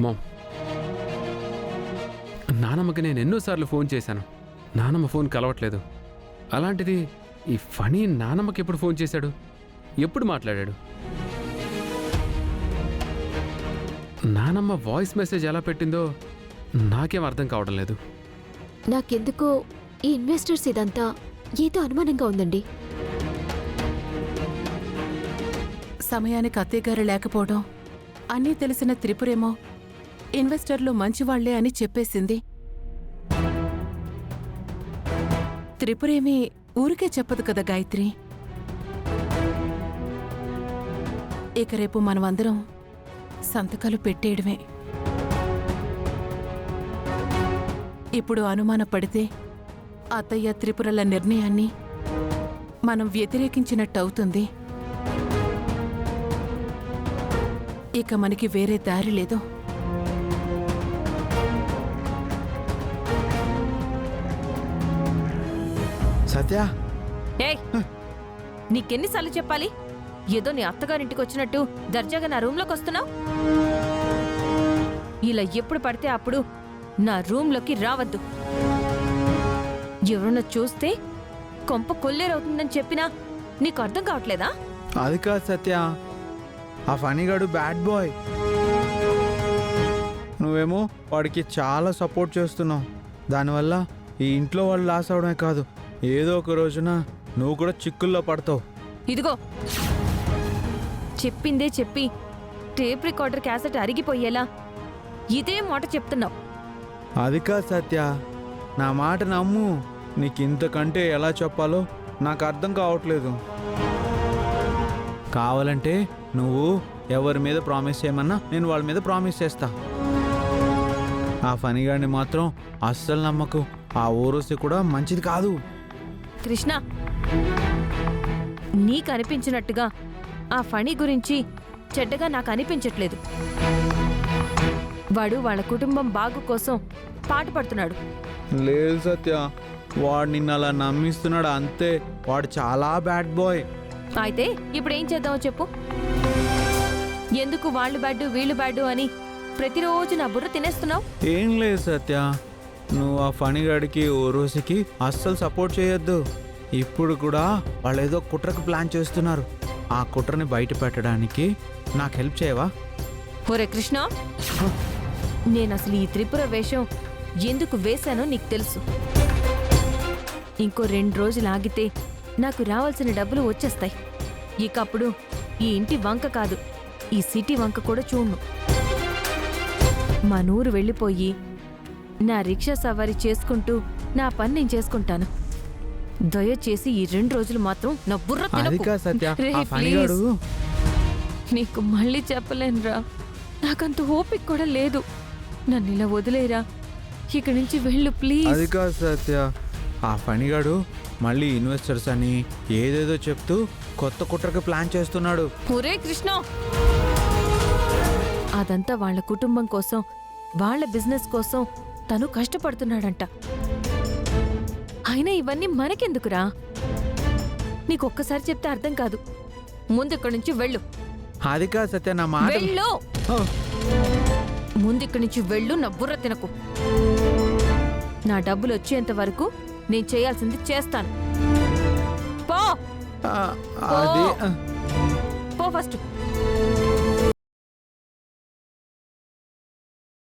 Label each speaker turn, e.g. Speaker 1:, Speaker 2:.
Speaker 1: Ma'am, నానమ్మకి నేను ఎన్నోసార్లు phone చేశాను. నానమ్మ ఫోన్ కలవట్లేదు. అలాంటిది ఈ ఫణి నానమ్మకి ఎప్పుడు ఫోన్ చేశాడు? ఎప్పుడు మాట్లాడాడు? నానమ్మ వాయిస్ మెసేజ్ ఎలా పెట్టిందో నాకేం అర్థం కావడం లేదు.
Speaker 2: నాకెందుకో ఈ ఇన్వెస్టర్స్ ఇదంతా ఏదో అనుమానంగా ఉందండి.
Speaker 3: సమయానికి అత్తయ్యగారు లేకపోవడం, అన్నీ తెలిసిన త్రిపురేమో ఇన్వెస్టర్లు మంచివాళ్లే అని చెప్పేసింది. త్రిపురేమి ఊరికే చెప్పదు కదా గాయత్రి. ఇక రేపు మనమందరం సంతకాలు పెట్టేయడమే. ఇప్పుడు అనుమానపడితే అత్తయ్య త్రిపురల నిర్ణయాన్ని మనం వ్యతిరేకించినట్టవుతుంది. ఇక మనకి వేరే దారి లేదు.
Speaker 4: సత్య,
Speaker 5: ఏయ్, నీకెన్నిసార్లు చెప్పాలి? ఏదో నీ అత్తగారింటికి వచ్చినట్టు దర్జాగా నా రూంలోకి వస్తున్నావు. ఇలా ఎప్పుడు పడితే అప్పుడు నా రూంలోకి రావద్దు. ఎవరన్నా చూస్తే కొంప కొల్లేరవుతుందని చెప్పినా నీకు అర్థం కావట్లేదా?
Speaker 4: అది కాదు సత్య, ఆ ఫణిగాడు బ్యాడ్ బాయ్. నువ్వేమో వాడికి చాలా సపోర్ట్ చేస్తున్నావు. దానివల్ల ఈ ఇంట్లో వాళ్ళు లాస్ అవడమే కాదు, ఏదో ఒక రోజున నువ్వు కూడా చిక్కుల్లో పడతావు.
Speaker 5: ఇదిగో, చెప్పిందే చెప్పి టేప్ రికార్డర్ క్యాసెట్ అరిగిపోయేలా ఇదే మాట చెప్తున్నావు.
Speaker 4: అది కాదు సత్య, నా మాట నమ్ము. నీకు ఇంతకంటే ఎలా చెప్పాలో నాకు అర్థం కావట్లేదు. కావాలంటే నువ్వు ఎవరి మీద ప్రామిస్ చేయమన్నా నేను వాళ్ళ మీద ప్రామిస్ చేస్తా. ఆ ఫణిగాడిని మాత్రం అస్సలు నమ్మకు. ఆ ఊరోసి కూడా మంచిది కాదు.
Speaker 5: కృష్ణ, నీకు అనిపించినట్టుగా ఆ ఫణి గురించి చెడ్డగా నాకు అనిపించట్లేదు. వాడు వాళ్ళ కుటుంబం బాగు కోసం పాటుపడుతున్నాడు.
Speaker 4: లేదు సత్య, వాడు నిన్ను అలా నమ్మిస్తున్నాడు అంతే. వాడు చాలా బ్యాడ్ బాయ్.
Speaker 5: అయితే ఇప్పుడు ఏం చేద్దామో చెప్పు. ఎందుకు వాళ్ళు బ్యాడు వీళ్ళు బ్యాడు అని ప్రతిరోజు నా బుర్ర తినేస్తున్నావు?
Speaker 4: ఏం లేదు సత్య, నువ్వు ఆ ఫణిగాడికి ఓ రోజుకి అస్సలు సపోర్ట్ చేయొద్దు. ఇప్పుడు కూడా వాళ్ళు ఏదో కుట్రకు ప్లాన్ చేస్తున్నారు. ఆ కుట్రని బయట పెట్టడానికి నాకు హెల్ప్ చేయవా?
Speaker 5: ఒరే కృష్ణ, నేను అసలు ఈ త్రిపుర వేషం ఎందుకు వేశానో నీకు తెలుసు. ఇంకో 2 రోజులు ఆగితే నాకు రావాల్సిన డబ్బులు వచ్చేస్తాయి. ఇకప్పుడు ఈ ఇంటి వంక కాదు, ఈ సిటీ వంక కూడా చూడ్ను. మా నూరు వెళ్ళిపోయి నా రిక్షా సవారీ చేసుకుంటూ నా పని నేను చేసుకుంటాను. దయచేసి ఈ 2 రోజులు మాత్రం నా బుర్ర
Speaker 4: అది
Speaker 5: తినకు.
Speaker 4: కాదు సత్య,
Speaker 5: రేయ్,
Speaker 4: ఆ ఫణిగాడు
Speaker 5: నీకు మళ్ళీ చెప్పలేనురా, నాకంత ఓపిక కూడా లేదు. నన్ను ఇలా వదిలేరా, ఇక్కడి నుంచి వెళ్ళు ప్లీజ్.
Speaker 4: అది కాదు సత్య, ఆ ఫణిగాడు మళ్ళీ ఇన్వెస్టర్స్ అని ఏదేదో చెప్తూ కొత్త కుట్రకు ప్లాన్ చేస్తున్నాడు.
Speaker 5: ఒరే కృష్ణ, అదంతా వాళ్ళ కుటుంబం కోసం, వాళ్ళ బిజినెస్ కోసం తను కష్టపడుతున్నాడంట. అయినా ఇవన్నీ మనకెందుకురా? నీకొక్కసారి చెప్తే అర్థం కాదు. ముందు ఇక్కడి నుంచి వెళ్ళు.
Speaker 4: అది కాదు సత్య, నా మాట
Speaker 5: వెళ్ళు,
Speaker 4: ఓ,
Speaker 5: ముందు ఇక్కడి నుంచి వెళ్ళు. నా బుర్ర తినకు. నా డబ్బులు వచ్చేంత వరకు నేను చేయాల్సింది చేస్తాను. పో
Speaker 4: అది
Speaker 5: పో ఫస్ట్.